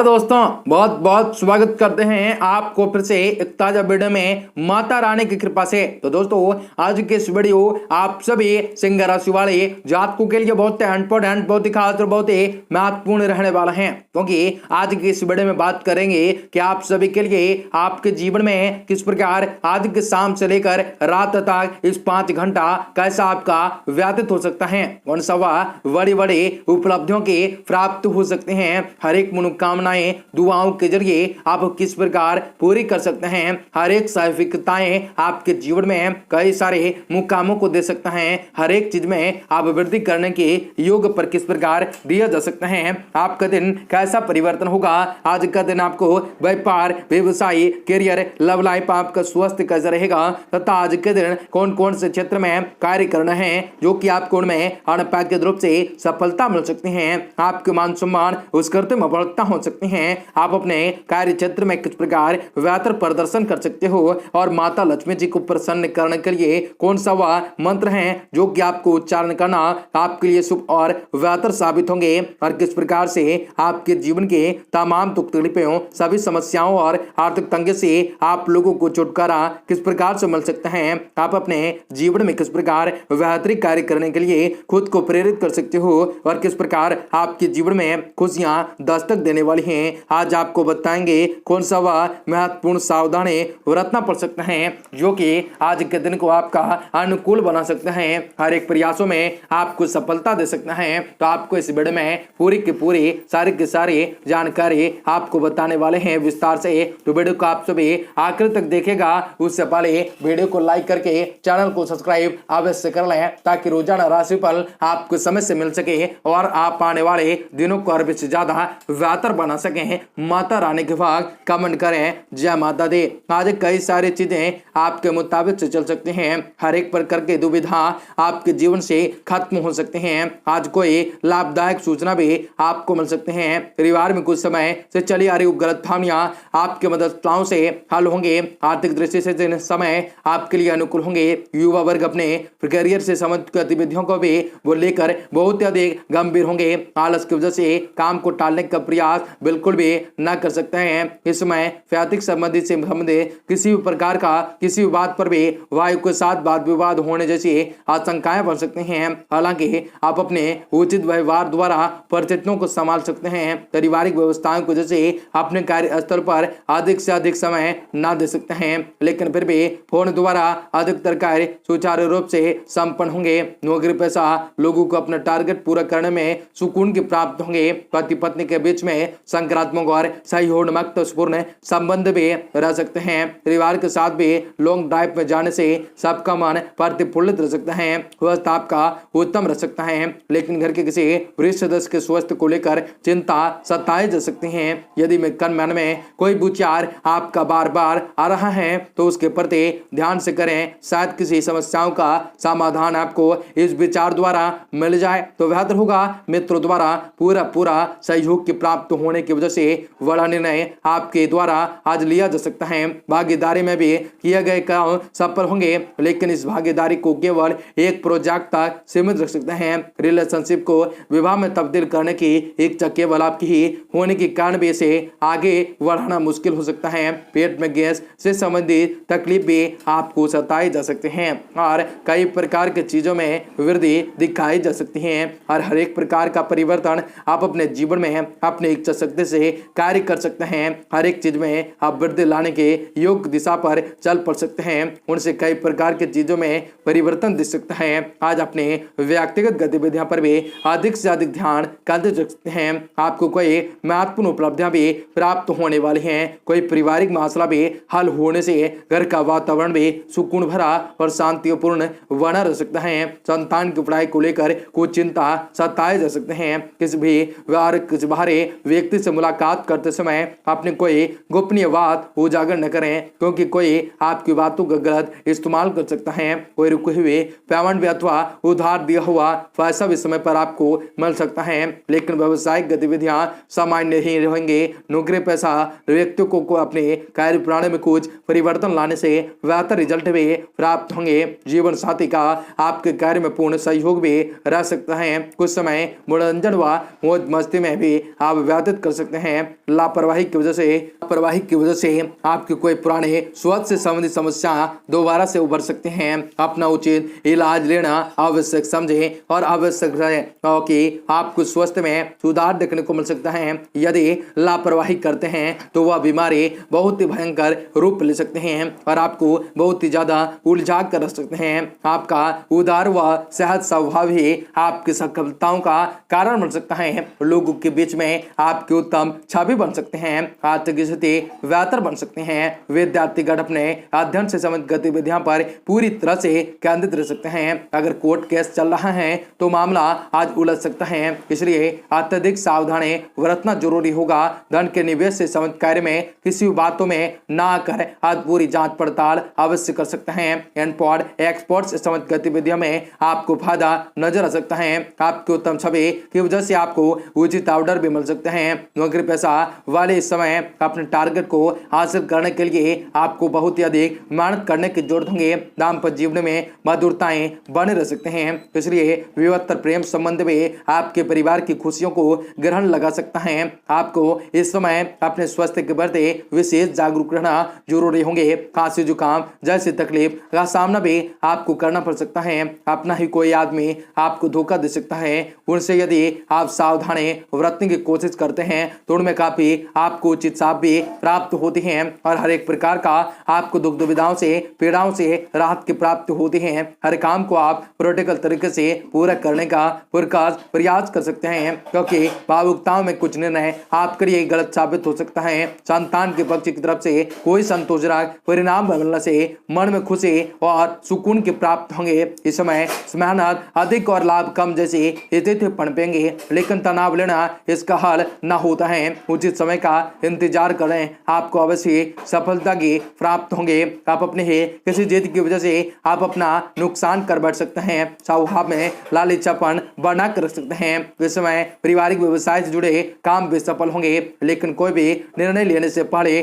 नमस्कार दोस्तों, बहुत बहुत स्वागत करते हैं आपको फिर से एक ताजा वीडियो में माता रानी की कृपा से। तो दोस्तों, आज के इस वीडियो आप सभी सिंह राशि वाले जातकों के लिए बहुत इंपॉर्टेंट, बहुत ही खास और बहुत ही महत्वपूर्ण रहने वाला है, क्योंकि आज के इस वीडियो में बात करेंगे कि आप सभी के लिए आपके जीवन में किस प्रकार आज के शाम से लेकर रात तक इस 5 घंटा कैसा आपका व्यतीत हो सकता है, कौन सा वह बड़ी बड़ी उपलब्धियों की प्राप्त हो सकते हैं, हर एक मनोकामनाएं दुआओं के जरिए आप किस प्रकार पूरी कर सकते हैं, हर एक साहसिकताएं आपके जीवन में कई सारे मुकामों को दे सकता है, हर एक चीज में आप वृद्धि करने के योग पर किस प्रकार दिया जा सकता है, आपका दिन कैसा परिवर्तन होगा, आज का दिन आपको व्यापार व्यवसाय करियर लव लाइफ आपका स्वास्थ्य कैसा रहेगा, तथा आज के दिन कौन कौन से क्षेत्र में कार्य करना है जो कि आपको उनमें अनपेक्षित रूप से सफलता मिल सकती है, आपके मान सम्मान उस करते में बढ़ता हो सकती हैं, आप अपने कार्य क्षेत्र में किस प्रकार बेहतर प्रदर्शन कर सकते हो और माता लक्ष्मी जी को प्रसन्न करने के लिए कौन सा वह मंत्र है जो कि आपको उच्चारण करना आपके लिए शुभ और बेहतर साबित होंगे और किस प्रकार से आपके जीवन के तमाम दुख तकलीफों सभी समस्याओं और आर्थिक तंगे से आप लोगों को छुटकारा किस प्रकार से मिल सकता है, आप अपने जीवन में किस प्रकार बेहतरी कार्य करने के लिए खुद को प्रेरित कर सकते हो और किस प्रकार आपके जीवन में खुशियां दस्तक देने वाली हैं। आज आपको बताएंगे कौन सा वह महत्वपूर्ण सावधानी बरतना पड़ सकता है जो कि आज के दिन को आपका अनुकूल बना सकता है, हर एक प्रयासों में आपको सफलता दे सकता है। तो आपको इस वीडियो में पूरी की पूरी सारी की सारी जानकारी आपको बताने वाले हैं विस्तार से, तो वीडियो को आप सभी आखिर तक देखेगा। उससे पहले वीडियो को लाइक करके चैनल को सब्सक्राइब अवश्य कर लें ताकि रोजाना राशिफल आपको समय से मिल सके और आप आने वाले दिनों को और भी ज्यादा बेहतर बना सकें। माता रानी के भाग कमेंट करें, जय माता दी। आज कई सारी चीजें आपके मुताबिक से चल सकती हैं, हर एक प्रकार की दुविधा आपके जीवन से खत्म हो सकते हैं। आज कोई लाभदायक सूचना भी आपको मिल सकते हैं, परिवार में कुछ समय से चली आ रही गलतफहमियां आपके मददगाओं से हल होंगे, आर्थिक दृष्टि से दिन समय आपके लिए अनुकूल होंगे। युवा वर्ग अपने करियर से संबंधित गतिविधियों को भी वो लेकर बहुत अधिक गंभीर होंगे, आलस की वजह से काम को टालने का प्रयास बिल्कुल भी न कर सकते हैं। इस समय वैयक्तिक संबंधित से संबंधित किसी भी प्रकार का किसी भी बात पर भी वायु के साथ वाद विवाद होने जैसी आशंकाएं बढ़ सकती हैं। हालांकि आप अपने उचित व्यवहार द्वारा परिस्थितियों को संभाल सकते हैं। पारिवारिक व्यवस्थाओं को जैसे अपने कार्यस्थल पर अधिक से अधिक समय न दे सकते हैं, लेकिन फिर भी फोन द्वारा अधिकतर कार्य सुचारू रूप से संपन्न होंगे। नौकरी पेशा लोगों को अपना टारगेट पूरा करने में सुकून की प्राप्त होंगे। पति पत्नी के बीच में सकारात्मक और सहयोगपूर्ण संबंध भी रह सकते हैं। परिवार के साथ भी लॉन्ग ड्राइव में जाने से सबका मन प्रतिफुल्लित रह सकता है, स्वास्थ्य आपका उत्तम रह सकता है, लेकिन घर के किसी वरिष्ठ सदस्य के स्वास्थ्य को लेकर चिंता सताई जा सकती है। यदि मन में कोई विचार आपका बार बार आ रहा है तो उसके प्रति ध्यान से करें, शायद किसी समस्याओं का समाधान आपको इस विचार द्वारा मिल जाए तो बेहतर होगा। मित्रों द्वारा पूरा सहयोग की प्राप्त होने की वजह से बड़ा निर्णय आपके द्वारा आज लिया जा सकता है। भागीदारी में भी किए गए काम सफल होंगे, लेकिन इस भागीदारी को केवल एक प्रोजेक्ट तक सीमित रख सकते हैं। रिलेशनशिप को विवाह में तब्दील करने की इच्छा केवल आपकी ही होने के कारण भी इसे आगे बढ़ाना मुश्किल हो सकता है। पेट में गैस से संबंधित तकलीफ भी आपको सताई जा सकते हैं और कई प्रकार की चीजों में वृद्धि दिखाई जा सकती है और हर एक प्रकार का परिवर्तन आप अपने जीवन में अपने इच्छा शक्ति से कार्य कर सकते हैं। हर एक चीज में आप वृद्धि लाने के योग दिशा पर चल पड़ सकते हैं, उनसे कई प्रकार की चीजों में परिवर्तन दिख सकता है। आज अपने व्यक्तिगत गतिविधियों पर भी अधिक से अधिक ध्यान केंद्रित रख सकते हैं। आपको कोई महत्वपूर्ण उपलब्धियां भी प्राप्त होने वाली हैं, कोई पारिवारिक मसला भी हल होने से घर का वातावरण भी सुकून भरा और शांतिपूर्ण बना रह सकता है। संतान की पढ़ाई को लेकर कुछ चिंता सताए जा सकते हैं। किसी भी बाहरी व्यक्ति से मुलाकात करते समय अपनी कोई गोपनीय बात उजागर न करें, क्योंकि कोई आपकी बातों का गलत इस्तेमाल कर सकता है। कोई रुके हुए पेमेंट भी अथवा उधार दिया हुआ पैसा भी समय पर आपको मिल सकता है, लेकिन व्यवसायिक गतिविधियां सामान्य नहीं रहेंगे। नौकरी पेशा व्यक्तियों को अपने कार्य प्रणाली में कुछ परिवर्तन लाने से बेहतर रिजल्ट भी प्राप्त होंगे। जीवन साथी का आपके कार्य में पूर्ण सहयोग भी रह सकता है। कुछ समय मनोरंजन व मौज मस्ती में भी आप व्यतीत कर कर सकते हैं। लापरवाही की वजह से आपके कोई पुराने स्वास्थ्य से संबंधित समस्या दोबारा से उभर सकते हैं। अपना उचित इलाज लेना आवश्यक समझें और आवश्यक रहे क्योंकि आपको स्वास्थ्य में सुधार देखने को मिल सकता है। यदि लापरवाही करते हैं तो वह बीमारी बहुत ही भयंकर रूप ले सकते हैं और आपको बहुत ही ज्यादा उलझा कर रख सकते हैं। आपका उदार व सहज स्वभाव ही आपकी सफलताओं का कारण बन सकता है। लोगों के बीच में आपकी उत्तम छवि बन सकते हैं। आर्थिक स्थिति बेहतर बन सकते हैं। विद्यार्थीगण अपने अध्ययन से संबंधित गतिविधियों पर पूरी तरह से केंद्रित रह सकते हैं। अगर कोर्ट केस चल रहा है तो मामला आज उलझ सकता है, इसलिए अत्यधिक सावधानी बरतना जरूरी होगा। धन के निवेश से संबंधित कार्य में किसी बातों में ना आकर आज पूरी जांच पड़ताल अवश्य कर सकते हैं। इम्पोर्ट एक्सपोर्ट से संबंधित गतिविधियों में आपको फायदा नजर आ सकता है। आपकी उत्तम छवि की वजह से आपको उचित ऑर्डर भी मिल सकते हैं। नौकरी पेशा वाले इस समय अपने टारगेट को हासिल करने के लिए आपको बहुत ही अधिक मेहनत करने की जरूरत होगी। दाम्पत्य जीवन में मधुरताएं बने रह सकते हैं, इसलिए विवत्तर प्रेम संबंध में आपके परिवार की खुशियों को ग्रहण लगा सकता है। आपको इस समय अपने स्वास्थ्य के प्रति विशेष जागरूक रहना जरूरी होंगे। खांसी जुकाम जैसी तकलीफ का सामना भी आपको करना पड़ सकता है। अपना ही कोई आदमी आपको धोखा दे सकता है। उनसे यदि आप सावधानी बरतने की कोशिश करते हैं तो उनमें काफी आपको उचित साफ भी प्राप्त होती है और हर एक प्रकार का आपको दुख दुविधाओं से पीड़ाओं से राहत की प्राप्ति होती है। हर काम को आप प्रैक्टिकल तरीके से पूरा करने का प्रयास कर सकते हैं, क्योंकि भावुकताओं में कुछ निर्णय आपके लिए गलत साबित हो सकता है। संतान के पक्ष की तरफ से कोई संतोषजनक परिणाम मिलने से मन में खुशी और सुकून की प्राप्त होंगे। इस समय मेहनत अधिक और लाभ कम जैसी स्थिति पनपेंगे, लेकिन तनाव लेना इसका हल न होता है। उचित समय का इंतजार करें, आपको अवश्य सफलता की प्राप्त होंगे। आप अपने ही किसी जिद की वजह से आप अपना नुकसान कर बैठ सकते हैं। स्वभाव में लालचीपन बना कर रख सकते हैं। इस समय पारिवारिक व्यवसाय से जुड़े काम भी सफल होंगे, लेकिन कोई भी निर्णय लेने से पहले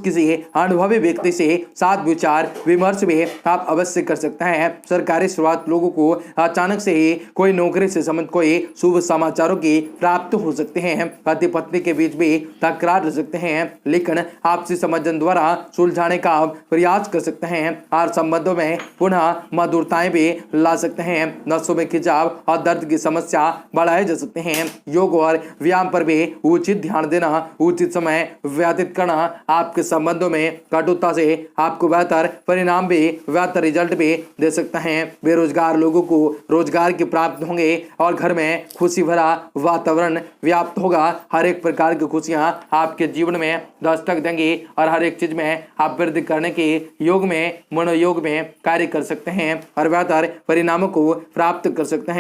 किसी अनुभवी व्यक्ति से साथ विचार विमर्श भी आप अवश्य कर सकते हैं। सरकारी शुरुआत लोगों को अचानक से ही कोई नौकरी से संबंधित कोई शुभ समाचारों की प्राप्त हो सकते हैं। पति पत्नी के बीच भी तकरार रह सकते हैं, लेकिन आपसी समझन द्वारा सुलझाने का प्रयास कर सकते हैं और संबंधों में पुनः मधुरताएं भी ला सकते हैं। नसों में खिंचाव और दर्द की समस्या बढ़ाए जा सकते हैं। योग और व्यायाम पर भी उचित ध्यान देना, उचित समय व्यतीत करना आपके संबंधों में कटुता से आपको बेहतर परिणाम भी बेहतर रिजल्ट भी दे सकता है। बेरोजगार लोगों को रोजगार की प्राप्त होंगे और घर में खुशी भरा वातावरण व्याप्त होगा। हर एक प्रकार की खुशियां आपके जीवन में दस्तक देंगी और हर एक चीज में आप वृद्धि करने के योग में मनोयोग में कार्य कर सकते हैं और बेहतर परिणामों को प्राप्त कर सकते हैं।